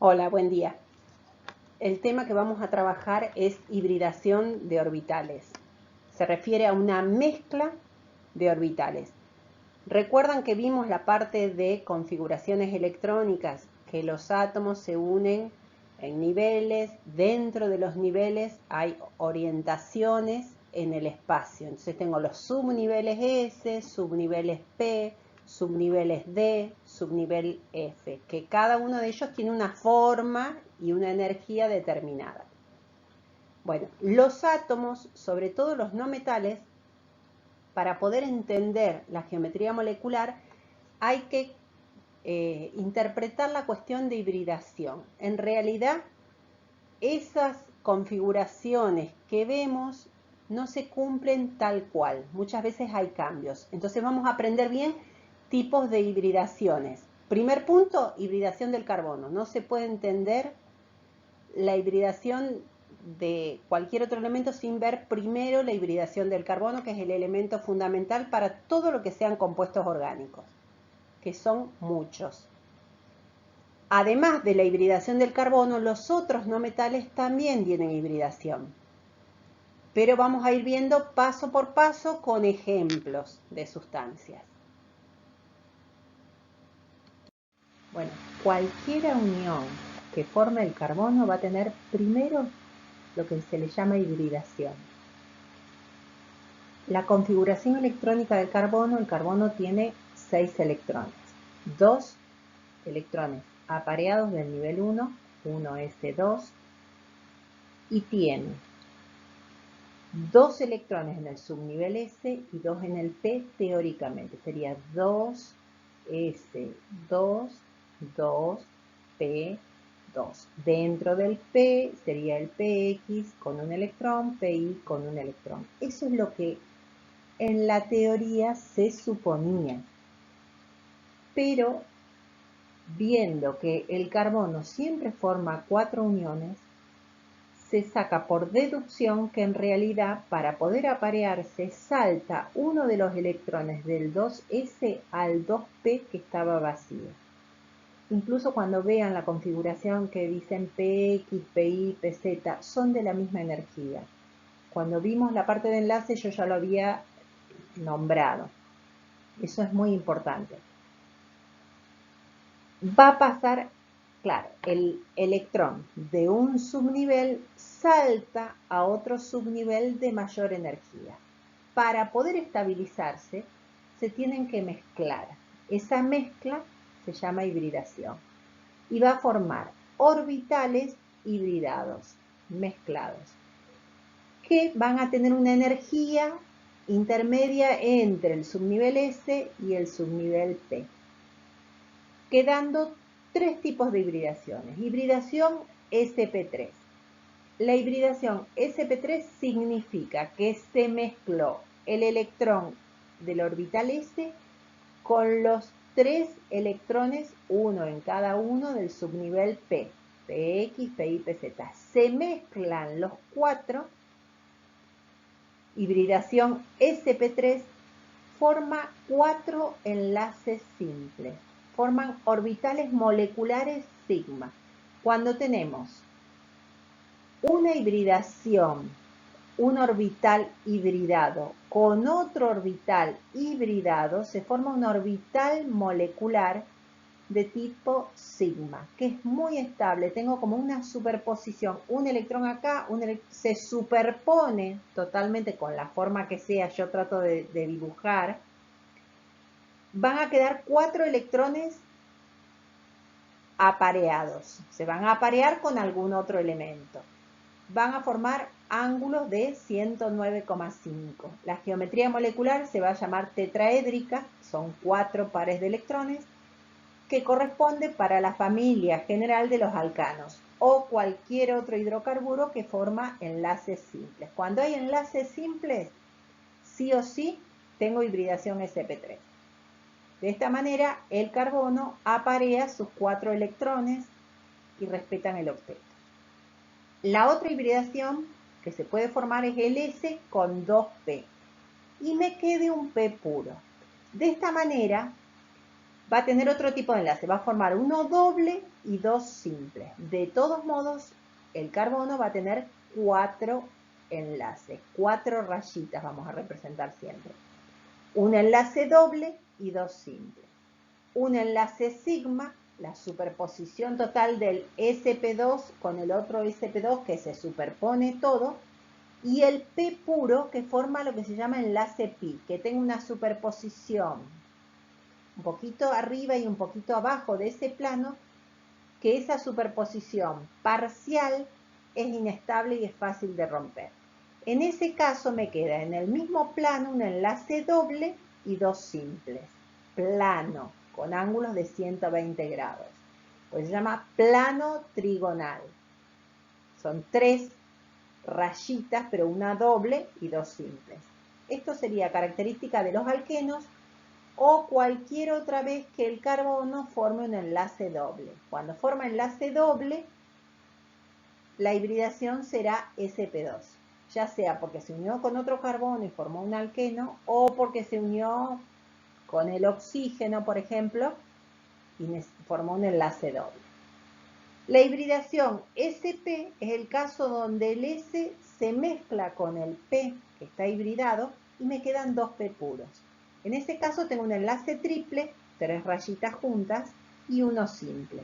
Hola, buen día. El tema que vamos a trabajar es hibridación de orbitales. Se refiere a una mezcla de orbitales. ¿Recuerdan que vimos la parte de configuraciones electrónicas? Que los átomos se unen en niveles, dentro de los niveles hay orientaciones en el espacio. Entonces tengo los subniveles S, subniveles P, subniveles D, subnivel F, que cada uno de ellos tiene una forma y una energía determinada. Bueno, los átomos, sobre todo los no metales, para poder entender la geometría molecular, hay que interpretar la cuestión de hibridación. En realidad, esas configuraciones que vemos no se cumplen tal cual. Muchas veces hay cambios. Entonces vamos a aprender bien tipos de hibridaciones. Primer punto, hibridación del carbono. No se puede entender la hibridación de cualquier otro elemento sin ver primero la hibridación del carbono, que es el elemento fundamental para todo lo que sean compuestos orgánicos, que son muchos. Además de la hibridación del carbono, los otros no metales también tienen hibridación. Pero vamos a ir viendo paso por paso con ejemplos de sustancias. Bueno, cualquier unión que forme el carbono va a tener primero lo que se le llama hibridación. La configuración electrónica del carbono, el carbono tiene 6 electrones. 2 electrones apareados del nivel 1, 1s2, y tiene 2 electrones en el subnivel S y 2 en el P teóricamente. Sería 2, S, 2, 2, P, 2. Dentro del P sería el PX con un electrón, PI con un electrón. Eso es lo que en la teoría se suponía. Pero viendo que el carbono siempre forma 4 uniones, se saca por deducción que en realidad para poder aparearse salta uno de los electrones del 2s al 2p que estaba vacío. Incluso cuando vean la configuración que dicen px, pi, pz, son de la misma energía. Cuando vimos la parte de enlace yo ya lo había nombrado. Eso es muy importante. Va a pasar, claro, el electrón de un subnivel salta a otro subnivel de mayor energía. Para poder estabilizarse, se tienen que mezclar. Esa mezcla se llama hibridación y va a formar orbitales hibridados, mezclados, que van a tener una energía intermedia entre el subnivel S y el subnivel P, quedando 3 tipos de hibridaciones. Hibridación sp3. La hibridación sp3 significa que se mezcló el electrón del orbital S con los 3 electrones, uno en cada uno del subnivel P, px, pi, pz. Se mezclan los 4, hibridación sp3 forma 4 enlaces simples. Forman orbitales moleculares sigma. Cuando tenemos una hibridación, un orbital hibridado con otro orbital hibridado, se forma un orbital molecular de tipo sigma, que es muy estable. Tengo como una superposición, un electrón acá, se superpone totalmente con la forma que sea, yo trato de dibujar. Van a quedar 4 electrones apareados. Se van a aparear con algún otro elemento. Van a formar ángulos de 109,5. La geometría molecular se va a llamar tetraédrica, son 4 pares de electrones, que corresponde para la familia general de los alcanos o cualquier otro hidrocarburo que forma enlaces simples. Cuando hay enlaces simples, sí o sí tengo hibridación sp3. De esta manera, el carbono aparea sus 4 electrones y respetan el octeto. La otra hibridación que se puede formar es el S con 2P. Y me quede un P puro. De esta manera, va a tener otro tipo de enlace, va a formar uno doble y dos simples. De todos modos, el carbono va a tener 4 enlaces, 4 rayitas vamos a representar siempre. Un enlace doble y dos simples. Un enlace sigma, la superposición total del sp2 con el otro sp2 que se superpone todo, y el p puro que forma lo que se llama enlace pi, que tenga una superposición un poquito arriba y un poquito abajo de ese plano, que esa superposición parcial es inestable y es fácil de romper. En ese caso me queda en el mismo plano un enlace doble y dos simples. Plano, con ángulos de 120 grados. Pues se llama plano trigonal. Son 3 rayitas, pero una doble y dos simples. Esto sería característica de los alquenos o cualquier otra vez que el carbono forme un enlace doble. Cuando forma enlace doble, la hibridación será sp2, ya sea porque se unió con otro carbono y formó un alqueno, o porque se unió con el oxígeno, por ejemplo, y formó un enlace doble. La hibridación sp es el caso donde el S se mezcla con el P que está hibridado y me quedan dos P puros. En ese caso tengo un enlace triple, 3 rayitas juntas, y uno simple,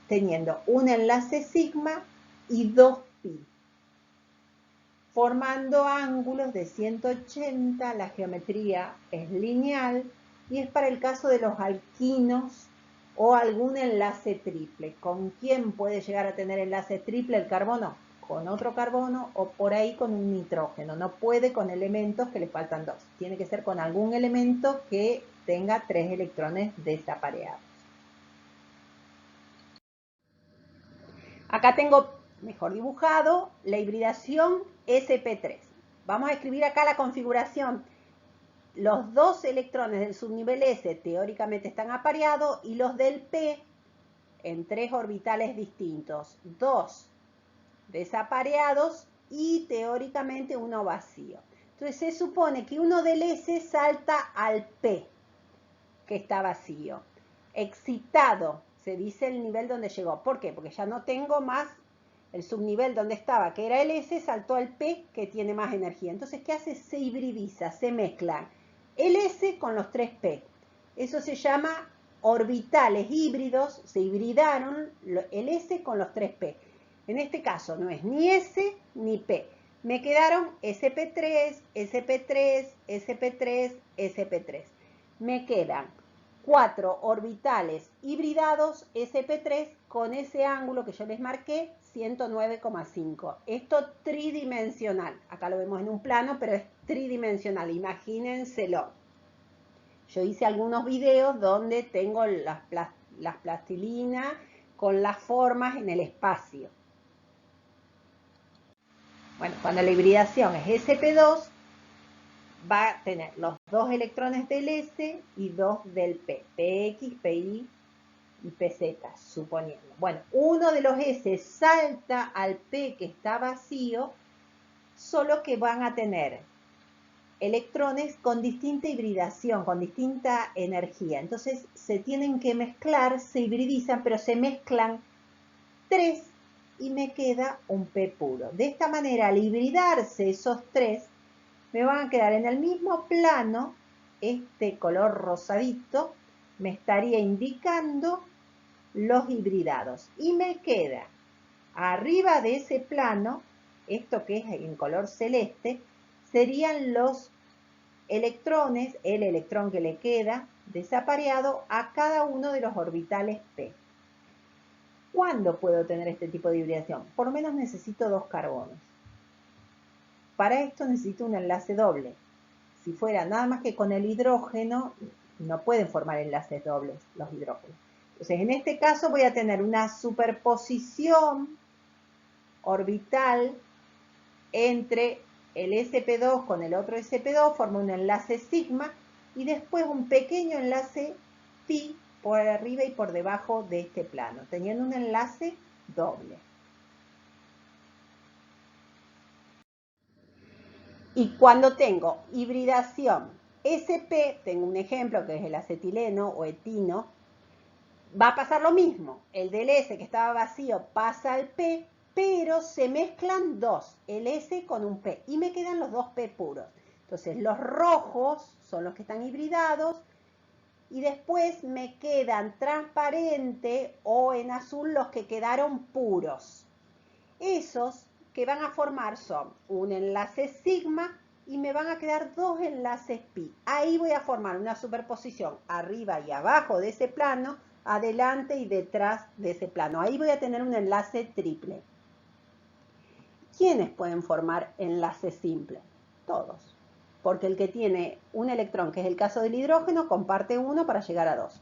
teniendo un enlace sigma y 2 pi, formando ángulos de 180, la geometría es lineal y es para el caso de los alquinos o algún enlace triple. ¿Con quién puede llegar a tener enlace triple el carbono? Con otro carbono o por ahí con un nitrógeno. No puede con elementos que le faltan 2. Tiene que ser con algún elemento que tenga 3 electrones desapareados. Acá tengo mejor dibujado la hibridación sp3. Vamos a escribir acá la configuración. Los 2 electrones del subnivel S teóricamente están apareados y los del P en 3 orbitales distintos. 2 desapareados y teóricamente uno vacío. Entonces se supone que uno del S salta al P, que está vacío. Excitado, se dice el nivel donde llegó. ¿Por qué? Porque ya no tengo más el subnivel donde estaba, que era el S, saltó al P, que tiene más energía. Entonces, ¿qué hace? Se hibridiza, se mezclan el S con los 3 P. Eso se llama orbitales híbridos, se hibridaron el S con los 3 P. En este caso no es ni S ni P. Me quedaron sp3, sp3, sp3, sp3. Me quedan 4 orbitales hibridados sp3 con ese ángulo que yo les marqué, 109,5. Esto tridimensional. Acá lo vemos en un plano, pero es tridimensional. Imagínenselo. Yo hice algunos videos donde tengo las plastilinas con las formas en el espacio. Bueno, cuando la hibridación es sp2, va a tener los 2 electrones del S y 2 del P. Px, Pi y PZ, suponiendo. Bueno, uno de los S salta al P que está vacío, solo que van a tener electrones con distinta hibridación, con distinta energía. Entonces se tienen que mezclar, se hibridizan, pero se mezclan 3 y me queda un P puro. De esta manera, al hibridarse esos 3, me van a quedar en el mismo plano, este color rosadito me estaría indicando los hibridados. Y me queda arriba de ese plano, esto que es en color celeste, serían los electrones, el electrón que le queda desapareado a cada uno de los orbitales P. ¿Cuándo puedo tener este tipo de hibridación? Por lo menos necesito 2 carbonos. Para esto necesito un enlace doble. Si fuera nada más que con el hidrógeno, no pueden formar enlaces dobles los hidrógenos. Entonces, en este caso voy a tener una superposición orbital entre el sp2 con el otro sp2, forma un enlace sigma, y después un pequeño enlace pi por arriba y por debajo de este plano, teniendo un enlace doble. Y cuando tengo hibridación SP, tengo un ejemplo que es el acetileno o etino, va a pasar lo mismo. El del S que estaba vacío pasa al P, pero se mezclan dos, el S con un P, y me quedan los dos P puros. Entonces los rojos son los que están hibridados, y después me quedan transparente o en azul los que quedaron puros. Esos que van a formar son un enlace sigma y me van a quedar dos enlaces pi. Ahí voy a formar una superposición arriba y abajo de ese plano, adelante y detrás de ese plano. Ahí voy a tener un enlace triple. ¿Quiénes pueden formar enlaces simples? Todos. Porque el que tiene un electrón, que es el caso del hidrógeno, comparte uno para llegar a 2.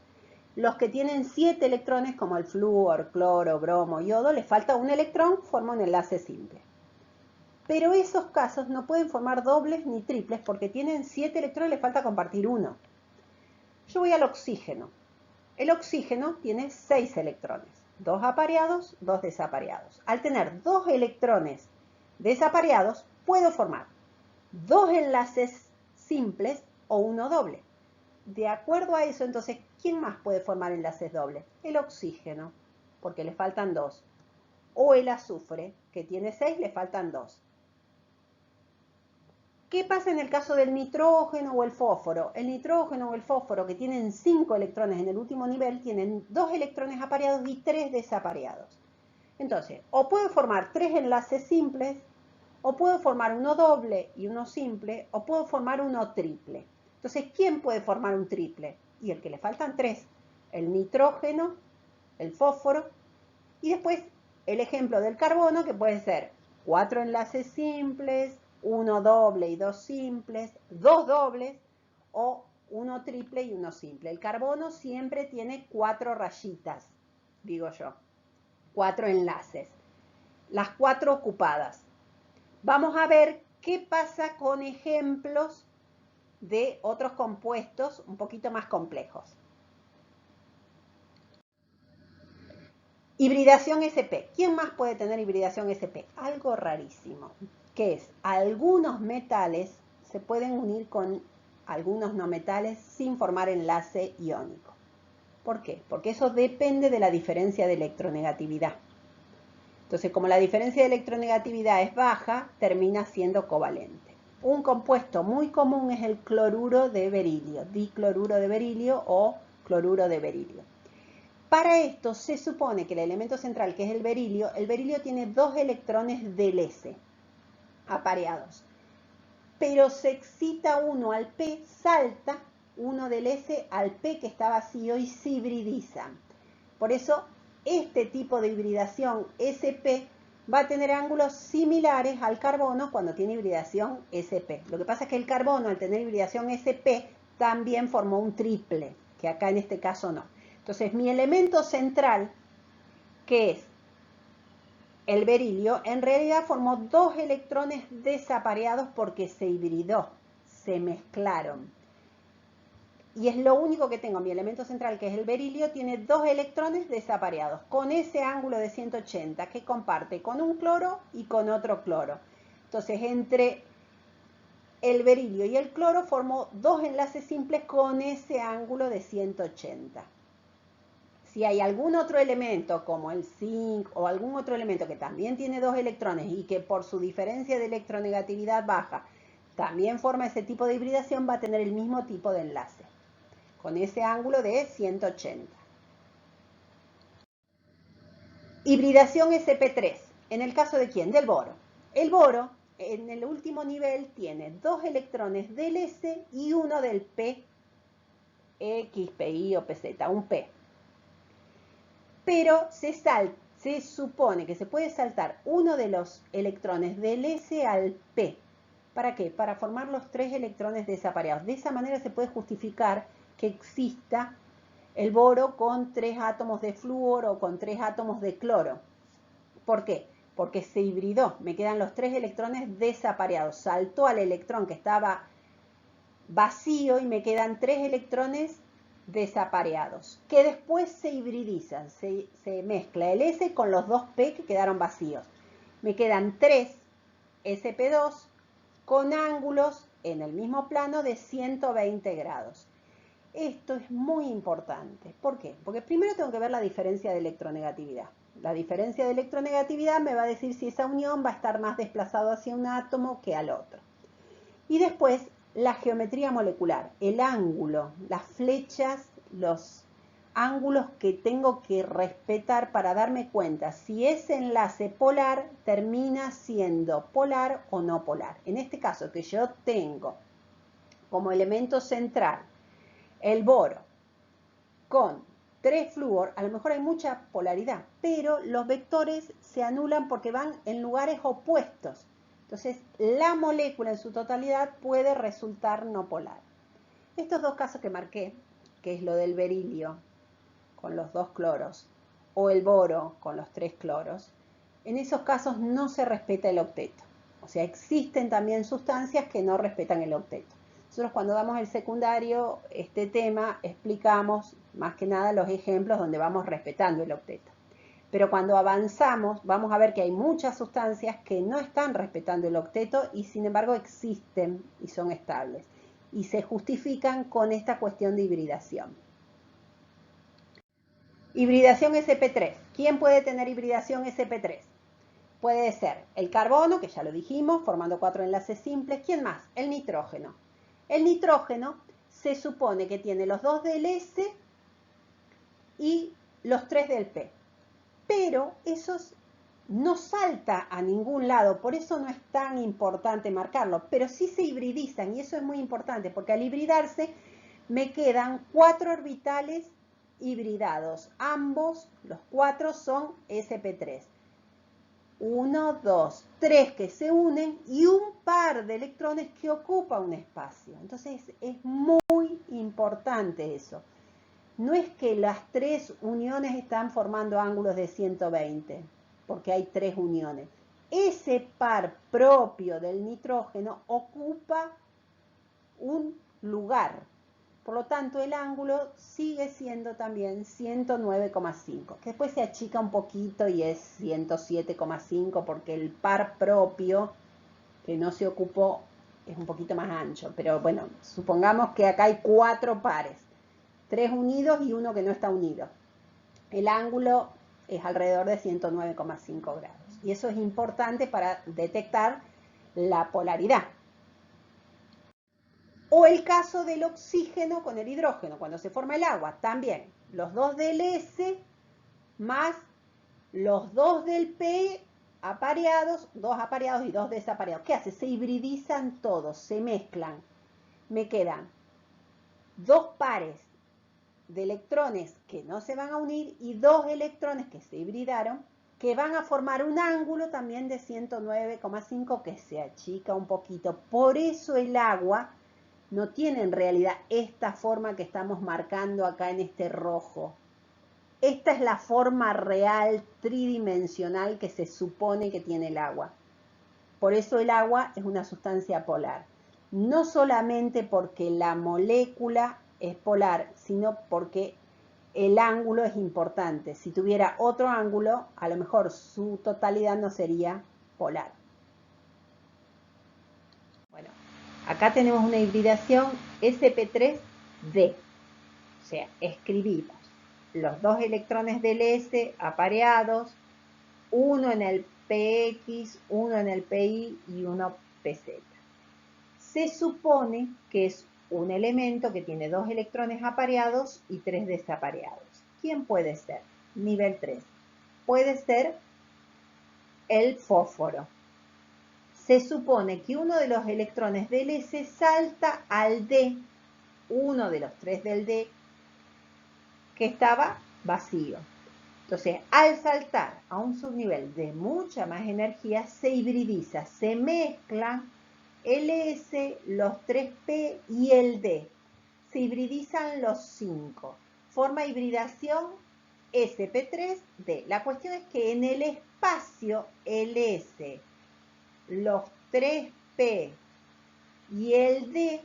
Los que tienen 7 electrones, como el flúor, cloro, bromo, yodo, les falta un electrón, forma un enlace simple. Pero esos casos no pueden formar dobles ni triples porque tienen 7 electrones y les falta compartir uno. Yo voy al oxígeno. El oxígeno tiene 6 electrones, 2 apareados, 2 desapareados. Al tener 2 electrones desapareados, puedo formar 2 enlaces simples o uno doble. De acuerdo a eso, entonces, ¿quién más puede formar enlaces dobles? El oxígeno, porque le faltan 2. O el azufre, que tiene 6, le faltan 2. ¿Qué pasa en el caso del nitrógeno o el fósforo? El nitrógeno o el fósforo, que tienen 5 electrones en el último nivel, tienen 2 electrones apareados y 3 desapareados. Entonces, o puedo formar 3 enlaces simples, o puedo formar uno doble y uno simple, o puedo formar uno triple. Entonces, ¿quién puede formar un triple? Y el que le faltan 3, el nitrógeno, el fósforo, y después el ejemplo del carbono, que puede ser 4 enlaces simples, uno doble y 2 simples, 2 dobles, o uno triple y uno simple. El carbono siempre tiene 4 rayitas, digo yo, 4 enlaces, las 4 ocupadas. Vamos a ver qué pasa con ejemplos de otros compuestos un poquito más complejos. Hibridación SP. ¿Quién más puede tener hibridación SP? Algo rarísimo, que es algunos metales se pueden unir con algunos no metales sin formar enlace iónico. ¿Por qué? Porque eso depende de la diferencia de electronegatividad. Entonces, como la diferencia de electronegatividad es baja, termina siendo covalente. Un compuesto muy común es el cloruro de berilio, dicloruro de berilio o cloruro de berilio. Para esto se supone que el elemento central, que es el berilio tiene 2 electrones del S apareados. Pero se excita uno al P, salta uno del S al P que está vacío y se hibridizan. Por eso este tipo de hibridación SP va a tener ángulos similares al carbono cuando tiene hibridación SP. Lo que pasa es que el carbono, al tener hibridación SP, también formó un triple, que acá en este caso no. Entonces, mi elemento central, que es el berilio, en realidad formó 2 electrones desapareados porque se hibridó, se mezclaron. Y es lo único que tengo. Mi elemento central, que es el berilio, tiene 2 electrones desapareados, con ese ángulo de 180 que comparte con un cloro y con otro cloro. Entonces, entre el berilio y el cloro formó 2 enlaces simples con ese ángulo de 180. Si hay algún otro elemento, como el zinc o algún otro elemento que también tiene 2 electrones y que por su diferencia de electronegatividad baja también forma ese tipo de hibridación, va a tener el mismo tipo de enlace, con ese ángulo de 180. Hibridación sp3. ¿En el caso de quién? Del boro. El boro, en el último nivel, tiene 2 electrones del S y uno del P, X, PI o PZ, un P. Pero se supone que se puede saltar uno de los electrones del S al P. ¿Para qué? Para formar los 3 electrones desapareados. De esa manera se puede justificar que exista el boro con 3 átomos de flúor o con 3 átomos de cloro. ¿Por qué? Porque se hibridó. Me quedan los 3 electrones desapareados. Saltó al electrón que estaba vacío y me quedan 3 electrones desapareados, que después se hibridizan, se mezcla el S con los 2 P que quedaron vacíos. Me quedan 3 SP2 con ángulos en el mismo plano de 120 grados. Esto es muy importante. ¿Por qué? Porque primero tengo que ver la diferencia de electronegatividad. La diferencia de electronegatividad me va a decir si esa unión va a estar más desplazado hacia un átomo que al otro. Y después, la geometría molecular, el ángulo, las flechas, los ángulos que tengo que respetar para darme cuenta si ese enlace polar termina siendo polar o no polar. En este caso, que yo tengo como elemento central el boro con 3 flúor, a lo mejor hay mucha polaridad, pero los vectores se anulan porque van en lugares opuestos. Entonces, la molécula en su totalidad puede resultar no polar. Estos dos casos que marqué, que es lo del berilio con los 2 cloros o el boro con los 3 cloros, en esos casos no se respeta el octeto. O sea, existen también sustancias que no respetan el octeto. Nosotros cuando damos el secundario, este tema, explicamos más que nada los ejemplos donde vamos respetando el octeto. Pero cuando avanzamos, vamos a ver que hay muchas sustancias que no están respetando el octeto y sin embargo existen y son estables. Y se justifican con esta cuestión de hibridación. Hibridación sp3. ¿Quién puede tener hibridación sp3? Puede ser el carbono, que ya lo dijimos, formando 4 enlaces simples. ¿Quién más? El nitrógeno. El nitrógeno se supone que tiene los 2 del S y los 3 del P. Pero esos no salta a ningún lado, por eso no es tan importante marcarlo. Pero sí se hibridizan y eso es muy importante, porque al hibridarse me quedan 4 orbitales hibridados. Ambos, los 4, son sp3. 1, 2, 3 que se unen y un par de electrones que ocupa un espacio. Entonces es muy importante eso. No es que las 3 uniones están formando ángulos de 120, porque hay 3 uniones. Ese par propio del nitrógeno ocupa un lugar. Por lo tanto, el ángulo sigue siendo también 109,5, que después se achica un poquito y es 107,5 porque el par propio que no se ocupó es un poquito más ancho. Pero bueno, supongamos que acá hay 4 pares, 3 unidos y uno que no está unido. El ángulo es alrededor de 109,5 grados. Y eso es importante para detectar la polaridad. O el caso del oxígeno con el hidrógeno, cuando se forma el agua, también los 2 del S más los 2 del P apareados, 2 apareados y 2 desapareados. ¿Qué hace? Se hibridizan todos, se mezclan. Me quedan 2 pares de electrones que no se van a unir y 2 electrones que se hibridaron, que van a formar un ángulo también de 109,5 que se achica un poquito. Por eso el agua no tiene en realidad esta forma que estamos marcando acá en este rojo. Esta es la forma real tridimensional que se supone que tiene el agua. Por eso el agua es una sustancia polar. No solamente porque la molécula es polar, sino porque el ángulo es importante. Si tuviera otro ángulo, a lo mejor su totalidad no sería polar. Bueno, acá tenemos una hibridación sp3d. O sea, escribimos los 2 electrones del S apareados, uno en el PX, uno en el PI y uno PZ. Se supone que es un elemento que tiene 2 electrones apareados y 3 desapareados. ¿Quién puede ser? Nivel 3. Puede ser el fósforo. Se supone que uno de los electrones del S salta al D, uno de los 3 del D, que estaba vacío. Entonces, al saltar a un subnivel de mucha más energía, se hibridiza, se mezclan el S, los 3P y el D. Se hibridizan los 5. Forma hibridación sp3d. La cuestión es que en el espacio el S, los 3P y el D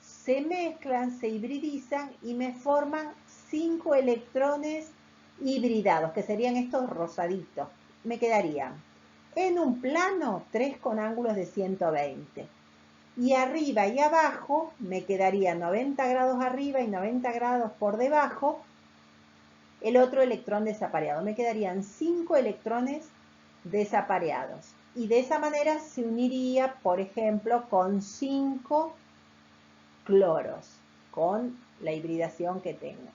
se mezclan, se hibridizan y me forman 5 electrones hibridados, que serían estos rosaditos. Me quedarían en un plano 3 con ángulos de 120. y arriba y abajo me quedaría 90 grados arriba y 90 grados por debajo el otro electrón desapareado. Me quedarían 5 electrones desapareados. Y de esa manera se uniría, por ejemplo, con 5 cloros, con la hibridación que tengo.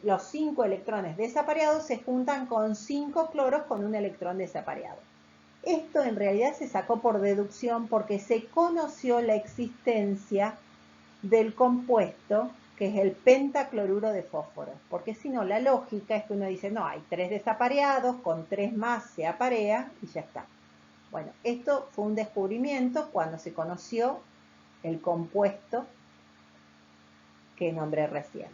Los 5 electrones desapareados se juntan con 5 cloros con un electrón desapareado. Esto en realidad se sacó por deducción porque se conoció la existencia del compuesto que es el pentacloruro de fósforo, porque si no la lógica es que uno dice, no, hay 3 desapareados, con 3 más se aparea y ya está. Bueno, esto fue un descubrimiento cuando se conoció el compuesto que nombré recién.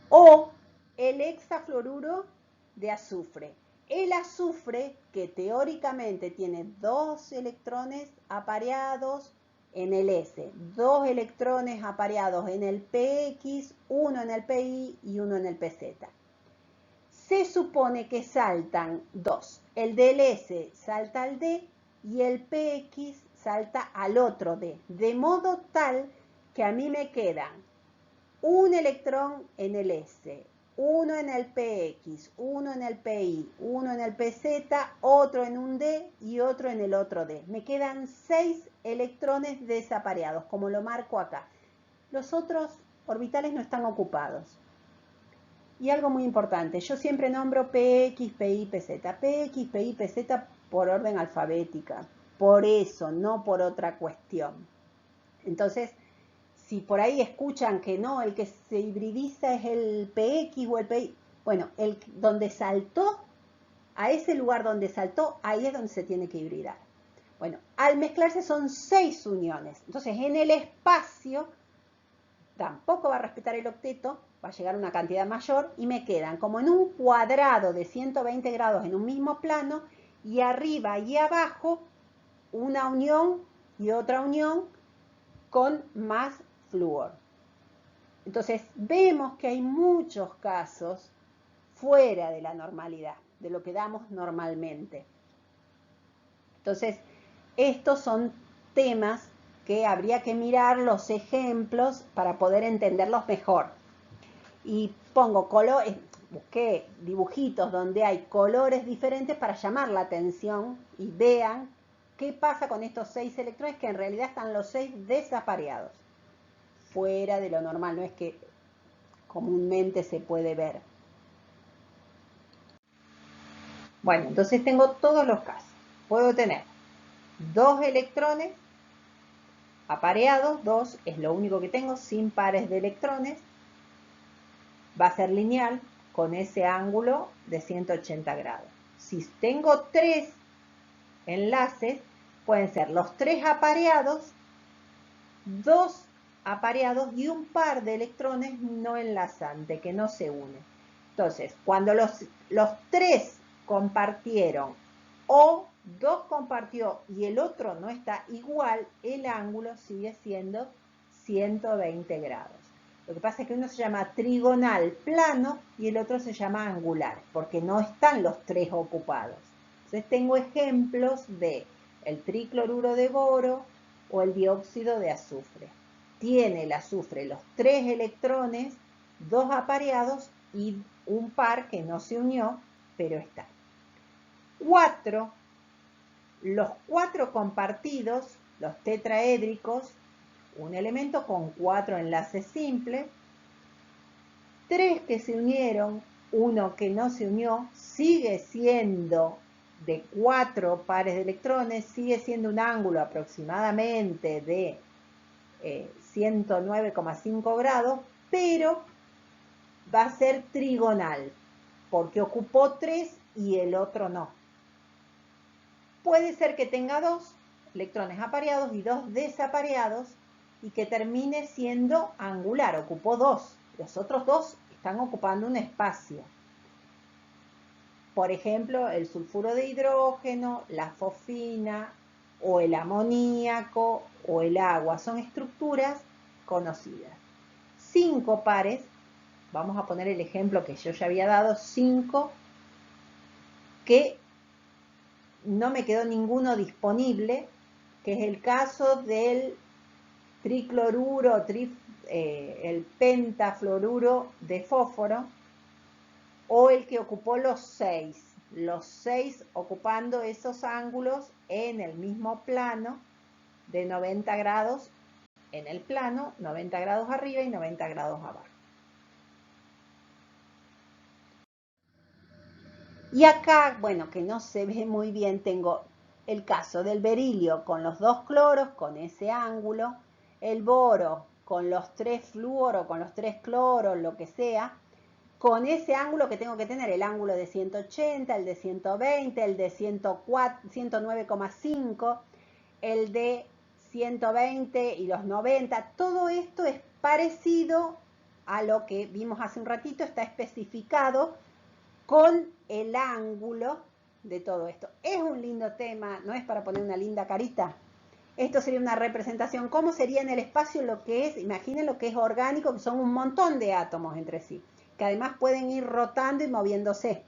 O el hexafluoruro de azufre. El azufre, que teóricamente tiene 2 electrones apareados en el S, 2 electrones apareados en el PX, 1 en el PI y 1 en el PZ. Se supone que saltan 2. El del S salta al D y el PX salta al otro D. De modo tal que a mí me quedan un electrón en el S, uno en el PX, uno en el PI, uno en el PZ, otro en un D y otro en el otro D. Me quedan 6 electrones desapareados, como lo marco acá. Los otros orbitales no están ocupados. Y algo muy importante, yo siempre nombro PX, PI, PZ. PX, PI, PZ por orden alfabética. Por eso, no por otra cuestión. Entonces, si por ahí escuchan que no, el que se hibridiza es el PX o el PI, bueno, donde saltó, a ese lugar donde saltó, ahí es donde se tiene que hibridar. Bueno, al mezclarse son 6 uniones. Entonces, en el espacio tampoco va a respetar el octeto, va a llegar a una cantidad mayor y me quedan como en un cuadrado de 120 grados en un mismo plano y arriba y abajo una unión y otra unión con más flúor. Entonces vemos que hay muchos casos fuera de la normalidad, de lo que damos normalmente. Entonces, estos son temas que habría que mirar los ejemplos para poder entenderlos mejor. Y pongo colores, busqué dibujitos donde hay colores diferentes para llamar la atención y vean qué pasa con estos 6 electrones que en realidad están los 6 desapareados. Fuera de lo normal, no es que comúnmente se puede ver. Bueno, entonces tengo todos los casos. Puedo tener 2 electrones apareados, 2 es lo único que tengo, sin pares de electrones. Va a ser lineal con ese ángulo de 180 grados. Si tengo 3 enlaces, pueden ser los 3 apareados, 2 apareados y un par de electrones no enlazantes, que no se unen. Entonces, cuando los 3 compartieron o 2 compartió y el otro no está igual, el ángulo sigue siendo 120 grados. Lo que pasa es que uno se llama trigonal plano y el otro se llama angular, porque no están los 3 ocupados. Entonces tengo ejemplos de el tricloruro de boro o el dióxido de azufre. Tiene el azufre los 3 electrones, 2 apareados y un par que no se unió, pero está. 4, los 4 compartidos, los tetraédricos, un elemento con 4 enlaces simples, 3 que se unieron, 1 que no se unió, sigue siendo de 4 pares de electrones, sigue siendo un ángulo aproximadamente de 109,5 grados, pero va a ser trigonal, porque ocupó 3 y el otro no. Puede ser que tenga 2 electrones apareados y 2 desapareados y que termine siendo angular, ocupó 2. Los otros 2 están ocupando un espacio. Por ejemplo, el sulfuro de hidrógeno, la fosfina o el amoníaco o el agua. Son estructuras conocidas. 5 pares, vamos a poner el ejemplo que yo ya había dado, 5 que no me quedó ninguno disponible, que es el caso del tricloruro, el pentafluoruro de fósforo, o el que ocupó los 6 ocupando esos ángulos en el mismo plano de 90 grados en el plano, 90 grados arriba y 90 grados abajo. Y acá, bueno, que no se ve muy bien, tengo el caso del berilio con los 2 cloros, con ese ángulo, el boro con los 3 fluoros, con los 3 cloros, lo que sea, con ese ángulo que tengo que tener, el ángulo de 180, el de 120, el de 109,5, el de 120 y los 90, todo esto es parecido a lo que vimos hace un ratito, está especificado con el ángulo de todo esto. Es un lindo tema, no es para poner una linda carita. Esto sería una representación, ¿cómo sería en el espacio lo que es? Imaginen lo que es orgánico, que son un montón de átomos entre sí, que además pueden ir rotando y moviéndose,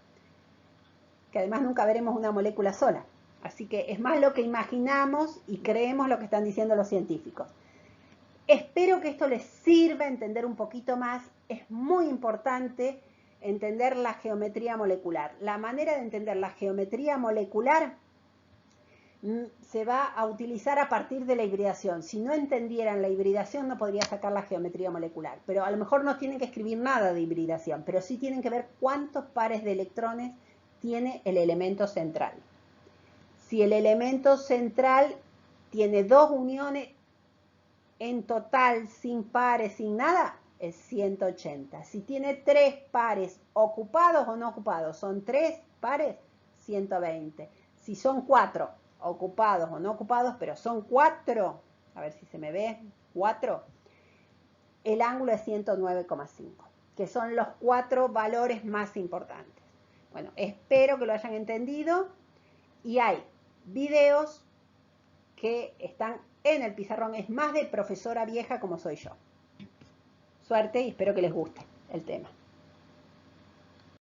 que además nunca veremos una molécula sola. Así que es más lo que imaginamos y creemos lo que están diciendo los científicos. Espero que esto les sirva a entender un poquito más. Es muy importante entender la geometría molecular. La manera de entender la geometría molecular se va a utilizar a partir de la hibridación. Si no entendieran la hibridación, no podría sacar la geometría molecular. Pero a lo mejor no tienen que escribir nada de hibridación, pero sí tienen que ver cuántos pares de electrones tiene el elemento central. Si el elemento central tiene 2 uniones en total, sin pares, sin nada, es 180. Si tiene 3 pares ocupados o no ocupados, son 3 pares, 120. Si son 4 ocupados o no ocupados, pero son 4, a ver si se me ve, 4, el ángulo es 109,5, que son los 4 valores más importantes. Bueno, espero que lo hayan entendido y hay videos que están en el pizarrón, es más de profesora vieja como soy yo. Suerte y espero que les guste el tema.